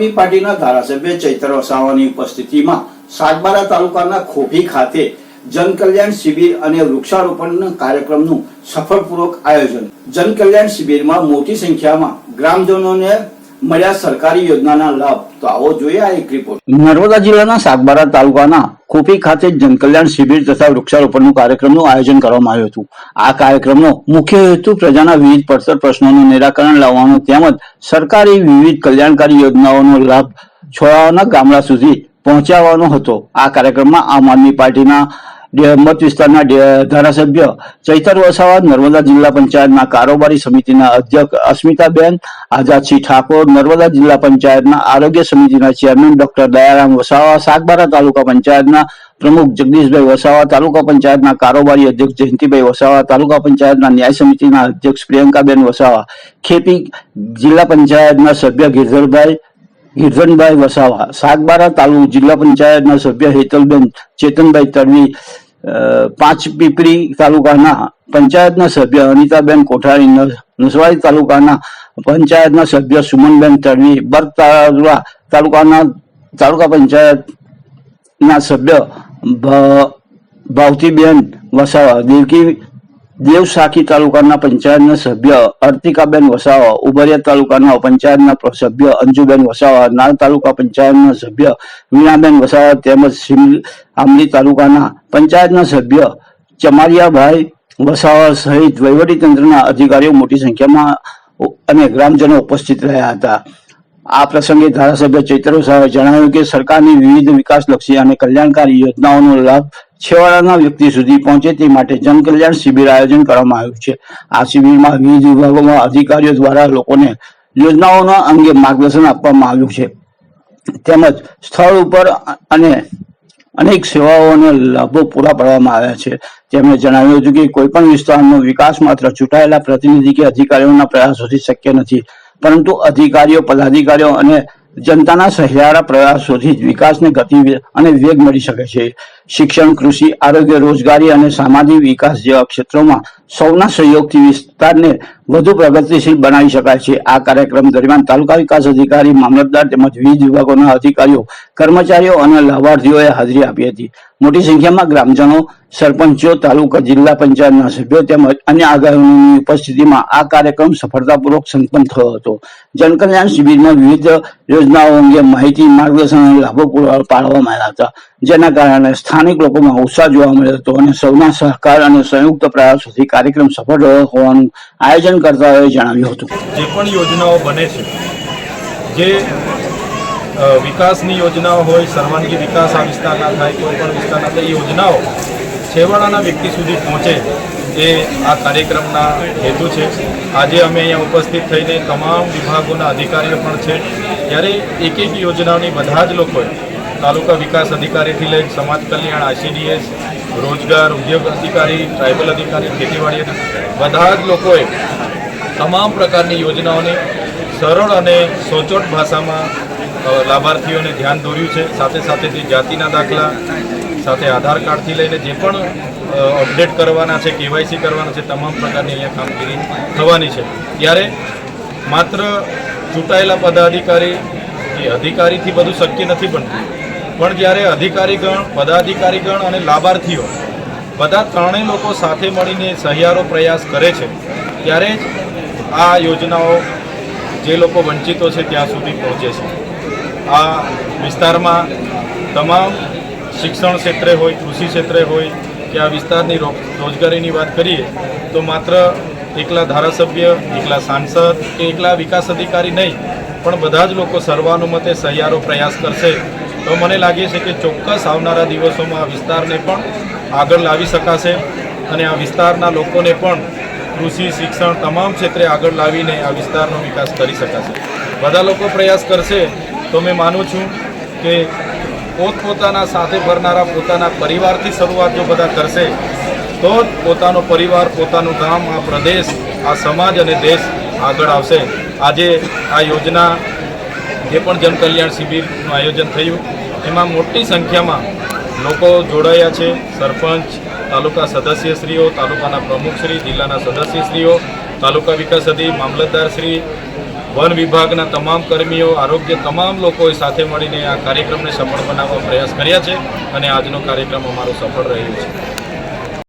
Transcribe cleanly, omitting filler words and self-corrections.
આદમી પાર્ટીના ધારાસભ્ય ચૈતર વસાવાની ઉપસ્થિતિમાં સાગબારા તાલુકાના ખોભી ખાતે જનકલ્યાણ શિબિર અને વૃક્ષારોપણ કાર્યક્રમનું સફળપૂર્વક આયોજન। જનકલ્યાણ શિબિરમાં મોટી સંખ્યામાં ગ્રામજનોને મળ્યા સરકારી યોજનાના લાભ। તો આવો જોઈએ આ એક રિપોર્ટ। નર્મદા જિલ્લાના સાગબારા તાલુકાના ખોભી ખાતે જનકલ્યાણ શિબિર તથા વૃક્ષારોપણનું કાર્યક્રમનું આયોજન કરવામાં આવ્યું હતું। આ કાર્યક્રમનો મુખ્ય હેતુ પ્રજાના વિવિધ પડતર પ્રશ્નોનું નિરાકરણ લાવવાનો તેમજ સરકારી વિવિધ કલ્યાણકારી યોજનાઓનો લાભ છોડાવવાના ગામડા સુધી પહોંચાડવાનો હતો। આ કાર્યક્રમમાં આમ આદમી પાર્ટીના મત વિસ્તારના ધારાસભ્ય ચૈતર વસાવા, નર્મદા જિલ્લા પંચાયતના કારોબારી સમિતિના અધ્યક્ષ અસ્મિતાબેન આઝાદસિંહ ઠાકોર, નર્મદા જિલ્લા પંચાયતના આરોગ્ય સમિતિના ચેરમેન ડોક્ટર દયારામ વસાવા, સાગબારા તાલુકા પંચાયતના પ્રમુખ જગદીશભાઈ વસાવા, તાલુકા પંચાયતના કારોબારી અધ્યક્ષ જયંતિભાઈ વસાવા, તાલુકા પંચાયતના ન્યાય સમિતિના અધ્યક્ષ પ્રિયંકાબેન વસાવા, ખેપી જિલ્લા પંચાયતના સભ્ય ગિરધનભાઈ વસાવા, સાગબારા તાલુકા જિલ્લા પંચાયતના સભ્ય હેતલબેન ચેતનભાઈ તડવી, પાંચપીપળી તાલુકાના પંચાયતના સભ્ય અનિતાબેન કોઠારી, નસવાડી તાલુકાના પંચાયતના સભ્ય સુમનબેન તડવી, બર્ગ તાલુકા પંચાયતના સભ્ય ભાવતીબેન વસાવા, દેવસાખી તાલુકાના પંચાયતના સભ્ય અર્તિકાબેન વસાવા, ઉબરિયા તાલુકાના પંચાયતના સભ્ય અંજુબેન વસાવા, નાર તાલુકા પંચાયતના સભ્ય વીણાબેન વસાવા તેમજ આંબલી તાલુકાના પંચાયતના સભ્ય ચમારિયાભાઈ વસાવા સહિત વહીવટીતંત્રના અધિકારીઓ મોટી સંખ્યામાં અને ગ્રામજનો ઉપસ્થિત રહ્યા હતા। આ પ્રસંગે ધારાસભ્ય ચૈતર વસાવાએ જણાવ્યું કે સરકારની વિવિધ વિકાસલક્ષી અને કલ્યાણકારી યોજનાઓનો લાભ છેવાડાના વ્યક્તિ સુધી પહોંચે તે માટે જનકલ્યાણ શિબિર આયોજન કરવામાં આવ્યું છે। આ શિબિરમાં વિવિધ વિભાગોમાં અધિકારીઓ દ્વારા લોકોને યોજનાઓના અંગે માર્ગદર્શન આપવામાં આવ્યું છે તેમજ સ્થળ ઉપર અને અનેક સેવાઓ અને લાભો પૂરા પાડવામાં આવ્યા છે। તેમણે જણાવ્યું હતું કે કોઈપણ વિસ્તારનો વિકાસ માત્ર ચૂંટાયેલા પ્રતિનિધિ કે અધિકારીઓના પ્રયાસોથી શક્ય નથી, પરંતુ અધિકારીઓ, પદાધિકારીઓ અને જનતાના સહિયારા પ્રયાસોથી જ વિકાસને ગતિ અને વેગ મળી શકે છે। શિક્ષણ, કૃષિ, આરોગ્ય, રોજગારી અને સામાજિક વિકાસ જેવા ક્ષેત્રોમાં સૌના સહયોગથી વિસ્તારને વધુ પ્રગતિશીલ બનાવી શકાય છે। આ કાર્યક્રમ દરમિયાન તાલુકા વિકાસ અધિકારી, મામલતદાર તેમજ વિવિધ વિભાગોના અધિકારીઓ, કર્મચારીઓ અને લાભાર્થીઓએ હાજરી આપી હતી। મોટી સંખ્યામાં ગ્રામજનો, સરપંચો, તાલુકા જિલ્લા પંચાયતના સભ્યો તેમજ અન્ય આગેવાનોની ઉપસ્થિતિમાં આ કાર્યક્રમ સફળતાપૂર્વક સંપન્ન થયો હતો। જનકલ્યાણ શિબિરમાં વિવિધ યોજનાઓ અંગે માહિતી, માર્ગદર્શન અને લાભો પૂરા પાડવામાં આવ્યા હતા, જેના કારણે સ્થાનિક લોકોમાં ઉત્સાહ જોવા મળ્યો હતો અને સૌના સહકાર અને સંયુક્ત પ્રયાસોથી કાર્યક્રમ સફળ રહ્યો હોવાનું આયોજનકર્તાઓએ જણાવ્યું હતું। જે પણ યોજનાઓ બને છે, જે વિકાસની યોજનાઓ હોય, સર્વાંગી વિકાસ આ વિસ્તારના થાય, કોઈ પણ વિસ્તારના થાય, એ યોજનાઓ છેવાડાના વ્યક્તિ સુધી પહોંચે એ આ કાર્યક્રમના હેતુ છે। આજે અમે અહીંયા ઉપસ્થિત થઈને તમામ વિભાગોના અધિકારીઓ પણ છે, ત્યારે એક એક યોજનાઓની બધા જ લોકોએ તાલુકા વિકાસ અધિકારીથી લઈ સમાજ કલ્યાણ, ICDS, રોજગાર, ઉદ્યોગ અધિકારી, ટ્રાઇબલ અધિકારી, ખેતીવાડી બધા જ લોકોએ તમામ પ્રકારની યોજનાઓની સરળ અને સચોટ ભાષામાં લાભાર્થીઓને ધ્યાન દોર્યું છે। સાથે સાથે તે જાતિના દાખલા સાથે આધાર કાર્ડથી લઈને જે પણ અપડેટ કરવાના છે, KYC કરવાના છે, તમામ પ્રકારની અહીંયા કામગીરી થવાની છે। ત્યારે માત્ર ચૂંટાયેલા પદાધિકારી કે અધિકારીથી બધું શક્ય નથી બનતું, પણ જ્યારે અધિકારીગણ, પદાધિકારીગણ અને લાભાર્થીઓ બધા ત્રણેય લોકો સાથે મળીને સહિયારો પ્રયાસ કરે છે, ત્યારે જ આ યોજનાઓ જે લોકો વંચિતો છે ત્યાં સુધી પહોંચે છે। આ વિસ્તારમાં તમામ શિક્ષણ ક્ષેત્રે હોય, કૃષિ ક્ષેત્રે હોય કે આ વિસ્તારની રોજગારીની વાત કરીએ તો માત્ર એકલા ધારાસભ્ય, એકલા સાંસદ કે એકલા વિકાસ અધિકારી નહીં, પણ બધા જ લોકો સર્વાનુમતે સહિયારો પ્રયાસ કરશે તો મને લાગે છે કે ચોક્કસ આવનારા દિવસોમાં આ વિસ્તારને પણ આગળ લાવી શકાશે અને આ વિસ્તારના લોકોને પણ કૃષિ, શિક્ષણ તમામ ક્ષેત્રે આગળ લાવીને આ વિસ્તારનો વિકાસ કરી શકાશે। બધા લોકો પ્રયાસ કરશે તો મેં માનું છું કે પોતપોતાના સાથે ભરનારા પોતાના પરિવારથી શરૂઆત જો બધા કરશે તો જ પોતાનો પરિવાર, પોતાનું ગામ, આ પ્રદેશ, આ સમાજ અને દેશ આગળ આવશે। આજે આ યોજના જે પણ જનકલ્યાણ શિબિરનું આયોજન થયું એમાં મોટી સંખ્યામાં લોકો જોડાયા છે। સરપંચ, તાલુકા સદસ્યશ્રીઓ, તાલુકાના પ્રમુખશ્રી, જિલ્લાના સદસ્યશ્રીઓ, તાલુકા વિકાસ અધિકારી, મામલતદારશ્રી, વન વિભાગના તમામ કર્મીઓ, આરોગ્ય તમામ લોકોએ સાથે મળીને આ કાર્યક્રમને સફળ બનાવવા પ્રયાસ કર્યા છે અને આજનો કાર્યક્રમ અમારો સફળ રહ્યો છે.